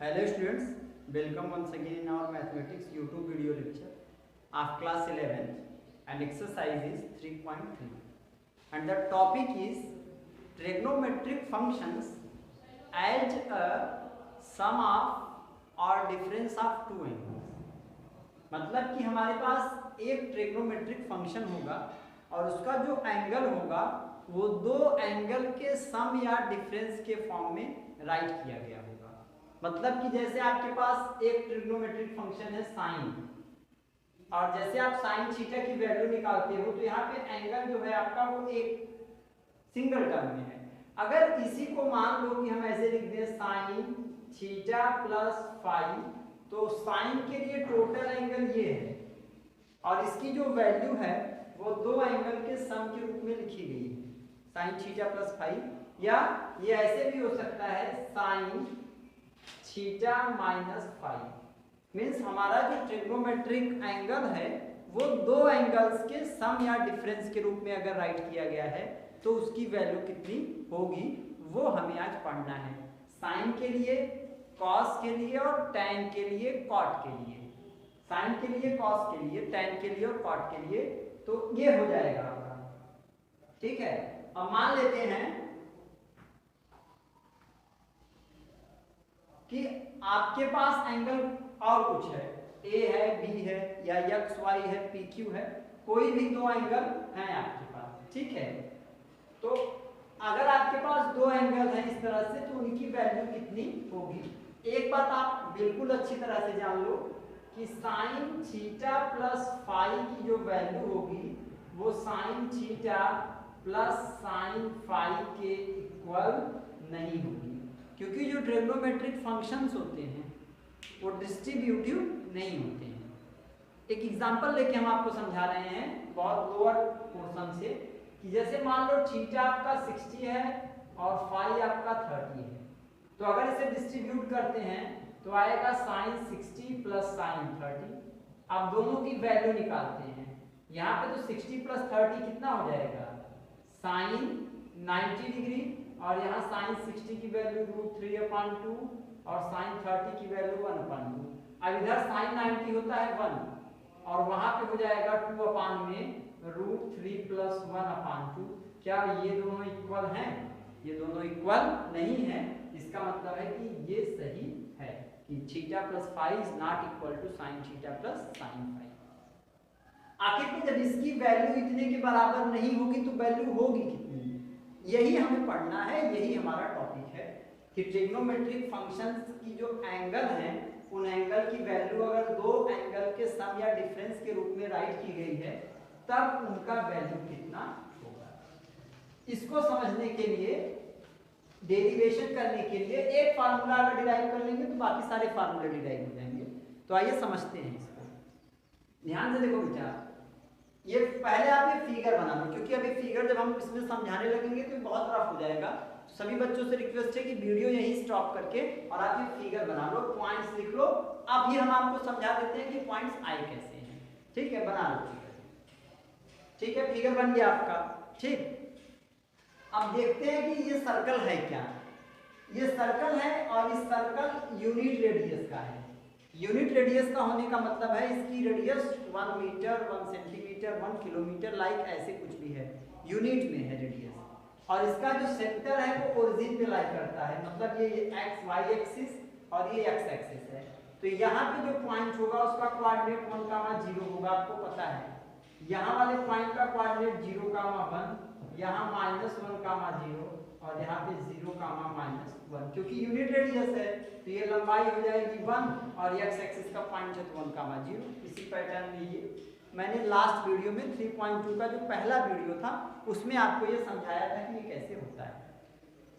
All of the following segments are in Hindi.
Hello students, welcome once again in our mathematics YouTube video lecture of class 11 and exercise is 3.3 and the topic is trigonometric functions as a sum of or difference of two angles। मतलब कि हमारे पास एक ट्रिग्नोमेट्रिक फंक्शन होगा और उसका जो एंगल होगा वो दो एंगल के सम या डिफरेंस के फॉर्म में राइट किया गया होगा। मतलब कि जैसे आपके पास एक ट्रिग्नोमेट्रिक फंक्शन है साइन, और जैसे आप साइन थीटा की वैल्यू निकालते हो तो यहाँ पे एंगल जो है आपका वो एक सिंगल टर्म में है। अगर इसी को मान लो कि हम ऐसे लिख दें साइन थीटा प्लस फाई, तो साइन के लिए टोटल एंगल ये है और इसकी जो वैल्यू है वो दो एंगल के सम के रूप में लिखी गई है, साइन थीटा प्लस फाई। या ये ऐसे भी हो सकता है sine theta minus phi. Means हमारा जो ट्रिग्नोमेट्रिक एंगल है वो दो एंगल्स के सम या डिफरेंस के रूप में अगर राइट किया गया है तो उसकी वैल्यू कितनी होगी वो हमें आज पढ़ना है। साइन के लिए, कॉस के लिए और टैन के लिए, कॉट के लिए। साइन के लिए, कॉस के लिए, टैन के लिए और कॉट के लिए, तो ये हो जाएगा आपका। ठीक है, अब मान लेते हैं कि आपके पास एंगल और कुछ है, ए है, बी है या एक्स वाई है, पी क्यू है, कोई भी दो एंगल हैं आपके पास। ठीक है, तो अगर आपके पास दो एंगल हैं इस तरह से तो उनकी वैल्यू कितनी होगी। एक बात आप बिल्कुल अच्छी तरह से जान लो कि साइन थीटा प्लस फाई की जो वैल्यू होगी वो sine theta plus sine phi के इक्वल नहीं होगी, क्योंकि जो ट्रिग्नोमेट्रिक फंक्शंस होते हैं वो डिस्ट्रीब्यूटिव नहीं होते हैं। एक एग्जांपल लेके हम आपको समझा रहे हैं बहुत लोअर पोर्शन से, कि जैसे मान लो थीटा आपका 60 है और फाई आपका 30 है, तो अगर इसे डिस्ट्रीब्यूट करते हैं तो आएगा साइन 60 प्लस साइन 30। अब दोनों की वैल्यू निकालते हैं, यहाँ पे तो 60 प्लस 30 कितना हो जाएगा, साइन 90 डिग्री, और यहाँ साइन 60 की वैल्यू √3/2 और साइन 30 की वैल्यू 1/2। अब इधर साइन 90 होता है 1 और वहां पे हो जाएगा 2/√3 + 1/2। क्या ये दोनों इक्वल हैं? ये दोनों इक्वल नहीं है। इसका मतलब है कि ये सही है कि theta plus phi is not equal to sine theta plus sine phi. आखिर में जब इसकी वैल्यू इतने के बराबर नहीं होगी तो वैल्यू होगी कितनी, यही हमें पढ़ना है। यही हमारा टॉपिक है कि ट्रिग्नोमेट्रिक फंक्शंस की जो एंगल हैं उन एंगल की वैल्यू अगर दो एंगल के सम या डिफरेंस के रूप में राइट की गई है तब उनका वैल्यू कितना होगा। इसको समझने के लिए, डेरिवेशन करने के लिए एक फार्मूला अगर डिराइव कर लेंगे तो बाकी सारे फार्मूले डिराइव हो जाएंगे। तो आइए समझते हैं इसको। ध्यान से देखो बेटा, ये पहले आप ये फिगर बना लो, क्योंकि अभी फिगर जब हम इसमें समझाने लगेंगे तो बहुत रफ हो जाएगा। सभी बच्चों से रिक्वेस्ट है कि वीडियो यहीं स्टॉप करके और आप ये फिगर बना लो, पॉइंट्स लिख लो। अभी हम आपको समझा देते हैं कि पॉइंट्स आए कैसे हैं। ठीक है, बना लो फिगर। ठीक है, फिगर बन गया आपका। ठीक, अब देखते हैं कि ये सर्कल है क्या। ये सर्कल है और इस सर्कल यूनिट रेडियस का है। यूनिट रेडियस का होने का मतलब है इसकी radius 1 metre, 1 centimetre, 1 kilometre like ऐसे कुछ भी है, यूनिट में है रेडियस। और इसका जो सेंटर है वो ओरिजिन पे लाई करता है, मतलब ये एक्स वाई एक्सिस और ये एक्स एक्सिस है। तो यहाँ पे जो पॉइंट होगा उसका कोऑर्डिनेट 1,0 होगा, आपको पता है। यहाँ वाले पॉइंट का कोऑर्डिनेट 0,1, यहाँ -1,0 और यहाँ पे 0,-1, क्योंकि यूनिट रेडियस है तो ये लंबाई हो जाएगी 1 और एक्स एक्सिस का पॉइंट है 1,0। इसी पैटर्न में ये मैंने लास्ट वीडियो में 3.2 का जो पहला वीडियो था उसमें आपको ये समझाया था कि ये कैसे होता है।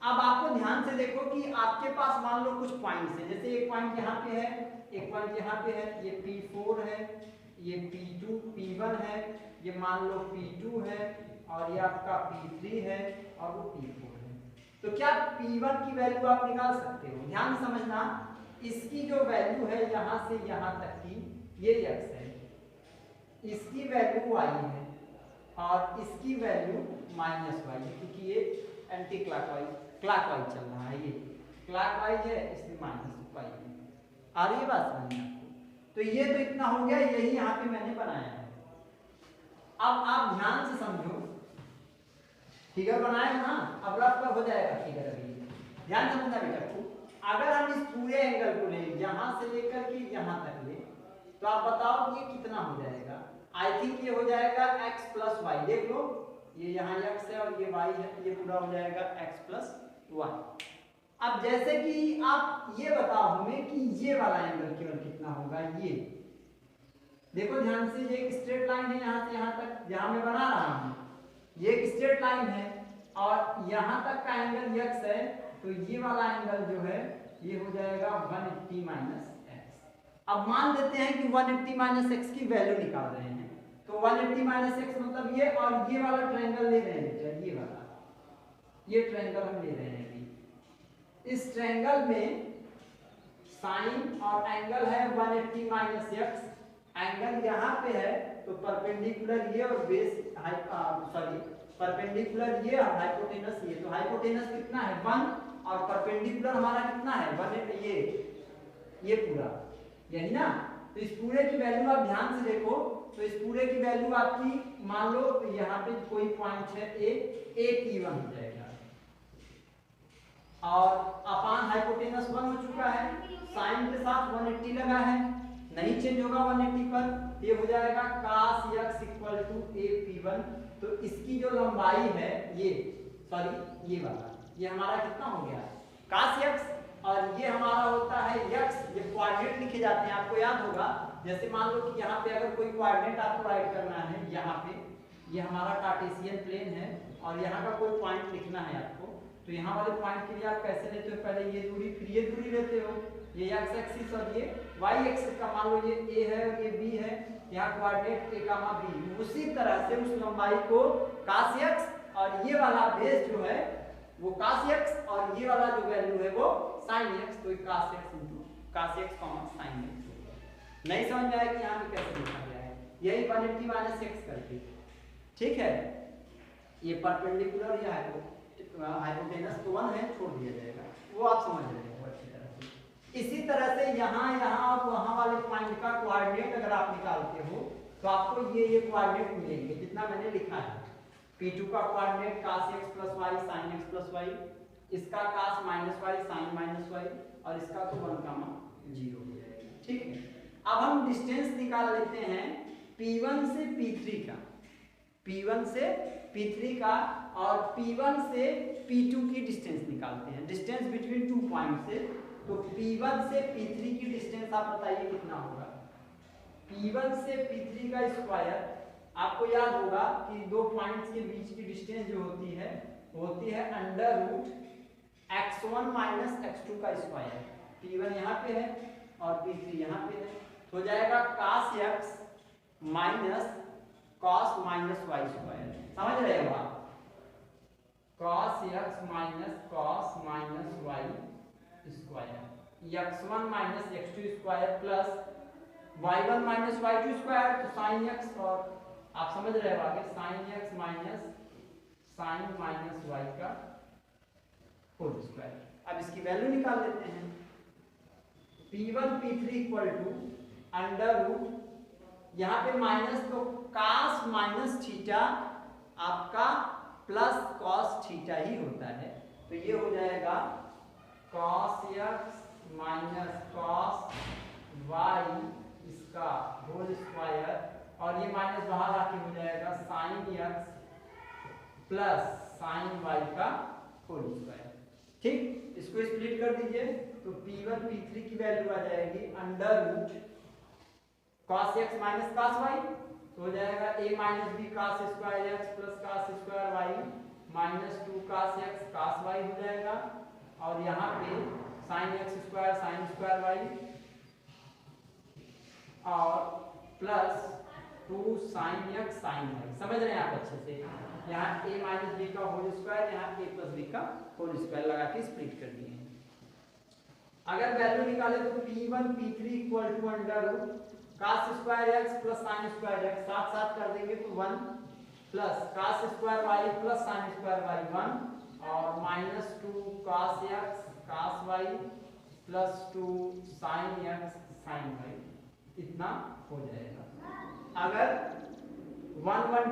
अब आपको ध्यान से देखो कि आपके पास मान लो कुछ पॉइंट्स हैं, जैसे एक पॉइंट यहाँ पे है, एक पॉइंट यहाँ पे है, ये P4 है, ये P2, P1 है, ये मान लो P2 है और ये आपका P3 है और वो P4 है। तो क्या P1 की वैल्यू आप निकाल सकते हो? ध्यान समझना, इसकी जो वैल्यू है यहाँ से यहाँ तक की, ये x है, इसकी वैल्यू y है और इसकी वैल्यू -y है, क्योंकि ये एंटी क्लॉकवाइज चल रहा है, ये क्लॉकवाइज है इसलिए -y है। आ रही है बात समझ में आपको? तो ये तो इतना हो गया, यही यहाँ पे मैंने बनाया है। अब आप ध्यान से समझो, फिगर बनाए ना, अब रफ हो जाएगा फिगर। अभी ध्यान समझना बेटा को, अगर हम इस पूरे एंगल को लें यहाँ से लेकर के यहाँ तक ले, तो आप बताओ ये कितना हो जाएगा? आई थिंक ये हो जाएगा x प्लस वाई। देख लो, ये यहाँ x है और ये y है, ये पूरा हो जाएगा x प्लस वाई। अब जैसे कि आप ये बताओ हमें कि ये वाला एंगल केवल कितना होगा। ये देखो ध्यान से, ये एक स्ट्रेट लाइन है यहाँ से यहाँ तक, जहाँ मैं बना रहा हूँ ये एक स्ट्रेट लाइन है और यहाँ तक का एंगल x है, तो ये वाला एंगल जो है ये हो जाएगा 180 माइनस एक्स। अब मान लेते हैं कि 180 माइनस एक्स की वैल्यू निकाल रहे हैं, तो 180 माइनस एक्स मतलब ये, और ये वाला ट्रायंगल ले रहे हैं, ये वाला, ये ट्रायंगल हम ले रहे हैं। इस ट्रायंगल में साइन और एंगल है 180 माइनस एक्स, एंगल यहाँ पे है तो परपेंडिकुलर ये और बेस सॉरी परपेंडिकुलर ये और हाइपोटेनस ये, तो हाइपोटेनस कितना है 1 और परपेंडिकुलर हमारा कितना है 1, ये पूरा यही ना। तो इस पूरे की वैल्यू आप ध्यान से देखो, तो इस पूरे की वैल्यू आपकी मान लो यहाँ पे कोई पॉइंट है ए P1 हो जाएगा, और अपान हाइपोटेनस 1 हो चुका है, साइन के साथ 180 लगा है, नहीं चेंज होगा 180 पर, ये हो जाएगा cos x equal to AP1। तो इसकी जो लंबाई है ये, सॉरी ये वाला, ये हमारा कितना हो गया cos x, और ये हमारा होता है x। ये कोऑर्डिनेट लिखे जाते हैं, आपको याद होगा, जैसे मान लो कि यहाँ पे अगर कोई कोऑर्डिनेट आपको राइट करना है, यहाँ पे ये हमारा कार्टेशियन प्लेन है और यहाँ का कोई पॉइंट लिखना है आपको, तो यहाँ वाले पॉइंट के लिए आप कैसे लेते हो, पहले ये दूरी फिर ये दूरी लेते हो, ये x एक्सिस और ये y एक्सिस का, मान लो ये a है और ये b है, यहाँ कोऑर्डिनेट a कामा b, उसी तरह से उस लंबाई को cos x, और ये वाला बेस जो है वो cos x, और ये वाला जो वैल्यू है वो sin x, तो cos x into cos x sin x। नहीं समझ में आया कि यहाँ पे कैसे लिखा गया है, यही 180 माइनस x करके, ठीक है। ये परपेंडिकुलर या हाइपोटेनस तो 1 है, छोड़ दिया जाएगा, वो आप समझ रहे हो अच्छी तरह से। इसी तरह से यहाँ और वहाँ वाले पॉइंट का कोऑर्डिनेट अगर आप निकालते हो तो आपको ये कोऑर्डिनेट मिलेंगे जितना मैंने लिखा है। P2 का coordinate cos x plus y sine x plus y, इसका cos minus y sine minus y, और इसका तो 1 0 हो जाएगा, ठीक है। अब हम डिस्टेंस निकाल लेते हैं P1 से P3 का, P1 से P3 का, और P1 से P2 की डिस्टेंस निकालते हैं, डिस्टेंस बिटवीन 2 पॉइंट से। तो P1 से P3 की डिस्टेंस आप बताइए कितना होगा। P1 से P3 का स्क्वायर, आपको याद होगा कि दो पॉइंट्स के बीच की डिस्टेंस जो होती है under root x1 minus x2 का स्क्वायर। P1 यहाँ पे है और P3 यहाँ पे है, तो हो जाएगा cos x minus cos minus y square. समझ रहे हो आप, cos x minus cos minus y square, x1 minus x2 square plus y1 minus y2 square, तो sin x, और आप समझ रहे हो आगे sin x minus sin minus y का होल स्क्वायर। अब इसकी वैल्यू निकाल लेते हैं। P1 P3 equal to under root, यहाँ पे माइनस, तो cos माइनस थीटा आपका प्लस cos थीटा ही होता है, तो ये हो जाएगा cos x minus cos y इसका होल स्क्वायर, और ये माइनस बाहर आके हो जाएगा sin x plus sin y का होल स्क्वायर, ठीक। इसको स्प्लिट कर दीजिए, तो P1 P3 की वैल्यू आ जाएगी under root cos x minus cos y, तो हो जाएगा a minus b cos square x plus cos square y minus 2 cos x cos y हो जाएगा, और यहाँ पे sin x square sin square y और plus 2 sin x sin y। समझ रहे हैं आप अच्छे से, यहाँ a माइनस b का होल स्क्वायर, यहाँ a प्लस b का होल स्क्वायर लगा के स्प्लिट कर दिए। अगर वैल्यू निकाले तो P1 P3 equal to under root cos square x plus sin square x, साथ साथ कर देंगे तो 1 plus cos square y plus sin square y 1, और minus 2 cos x cos y plus 2 sine x sine y, इतना हो जाएगा। अगर 1 1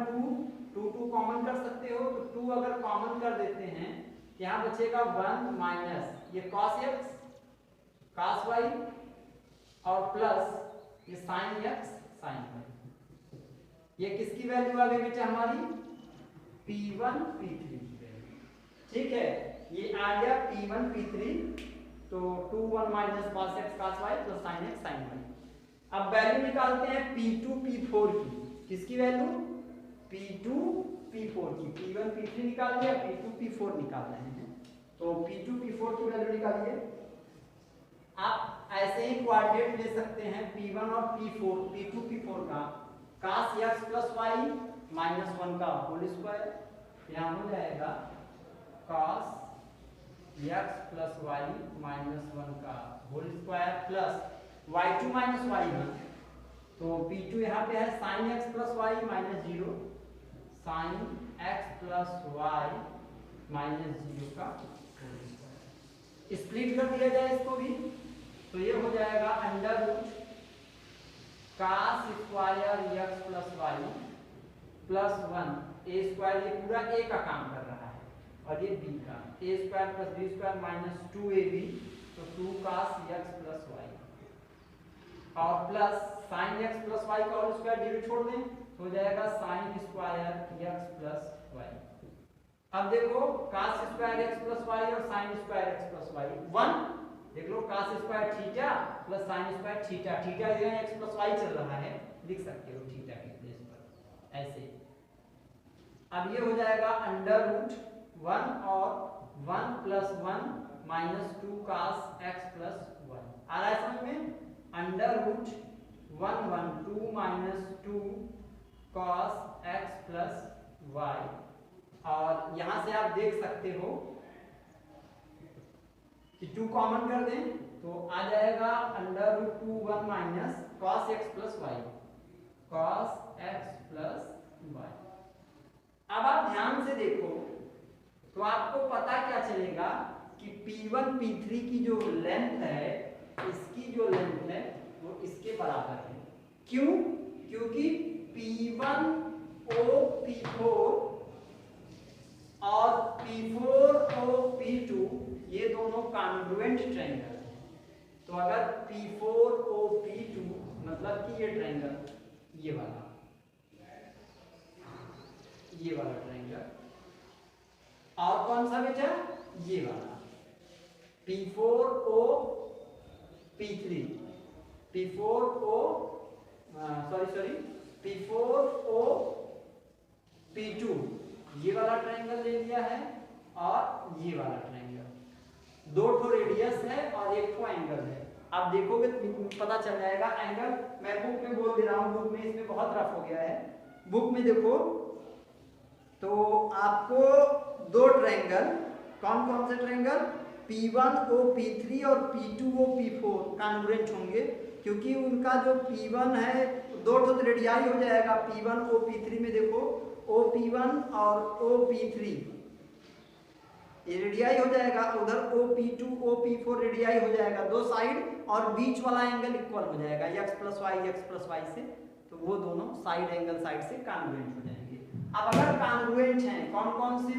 2 2 कॉमन कर सकते हो तो 2 अगर कॉमन कर देते हैं यहाँ बचेगा 1 माइनस ये cos x cos y और प्लस ये sin x sin y। ये किसकी वैल्यू आ गई बेटा हमारी P1 P3 की वैल्यू। ठीक है, ये आ गया P1 P3, तो 2 1 minus cos x cos y plus sin x sin y। अब वैल्यू निकालते हैं P2 P4 की, किसकी वैल्यू P2 P4 की। P1 P3 निकाल लिया, P2 P4 निकाल रहे हैं, तो P2 P4 की वैल्यू निकालिए। आप ऐसे ही कोऑर्डिनेट ले सकते हैं P1 और P4 P2 P4 का cos x plus y minus 1 का होल स्क्वायर, यहाँ हो जाएगा cos x plus y minus 1 का whole square plus y2 minus y1, तो P2 यहाँ पे है sin x plus y minus 0 sin x plus y minus 0 का होल स्क्वायर। स्प्लिट कर दिया जाए इसको भी, तो ये हो जाएगा under root cos square x plus y plus 1 a square, ये पूरा a का काम कर रहा है और ये b का, a square plus b square minus 2ab, तो 2 cos x प्लस y और plus sin x plus y का होल स्क्वायर, जीरो छोड़ दें तो हो जाएगा sin square x plus y। अब देखो cos square x plus y और sin square x plus y 1, देख लो cos square theta plus sin square theta, theta जो है x प्लस y चल रहा है, लिख सकते हो थीटा के प्लेस पर ऐसे। अब ये हो जाएगा अंडर रूट 1 और 1 plus 1 minus 2 cos x plus 1 आ रहा है समझ में। Under root 1 1 2 minus 2 cos x plus y, और यहां से आप देख सकते हो कि 2 कॉमन कर दें तो आ जाएगा under root 2 1 minus cos x plus y, cos x plus y। अब आप ध्यान से देखो तो आपको पता क्या चलेगा कि P1 P3 की जो लेंथ है, इसकी जो लेंथ है वो इसके बराबर है। क्यों? क्योंकि P1 O P4 और P4 O P2 ये दोनों कॉन्ग्रुएंट ट्रायंगल हैं। तो अगर P4 O P2 मतलब कि ये ट्रायंगल ये वाला ट्रायंगल, और कौन सा बेटा ये वाला P4 O P3 P4 O P4 O P2 ये वाला ट्रायंगल ले लिया है और ये वाला ट्रायंगल, दो ठो रेडियस है और एक ठो एंगल है। आप देखोगे पता चल जाएगा एंगल, मैं बुक में बोल दे रहा हूँ, बुक में इसमें बहुत रफ हो गया है। बुक में देखो तो आपको दो ट्रायंगल, कौन कौन से ट्रायंगल P1 O P3 और P2 O P4 कॉन्ग्रुएंट होंगे, क्योंकि उनका जो P1 है दो ठो रेडियाई हो जाएगा। P1 O P3 में देखो OP1 और OP3 ये रेडियाई हो जाएगा, उधर OP2 OP4 रेडियाई हो जाएगा, दो साइड, और बीच वाला एंगल इक्वल हो जाएगा x प्लस y से, तो वो दोनों साइड एंगल साइड से कॉन्ग्रुएंट हो जाएंगे। अब अगर कॉन्ग्रुएंट हैं कौन कौन से,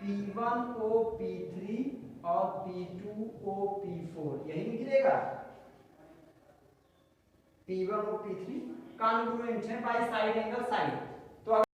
P1 O P3 और P2 O P4, यही निकलेगा P1 O P3 कॉन्ग्रुएंट है बाय साइड एंगल साइड। तो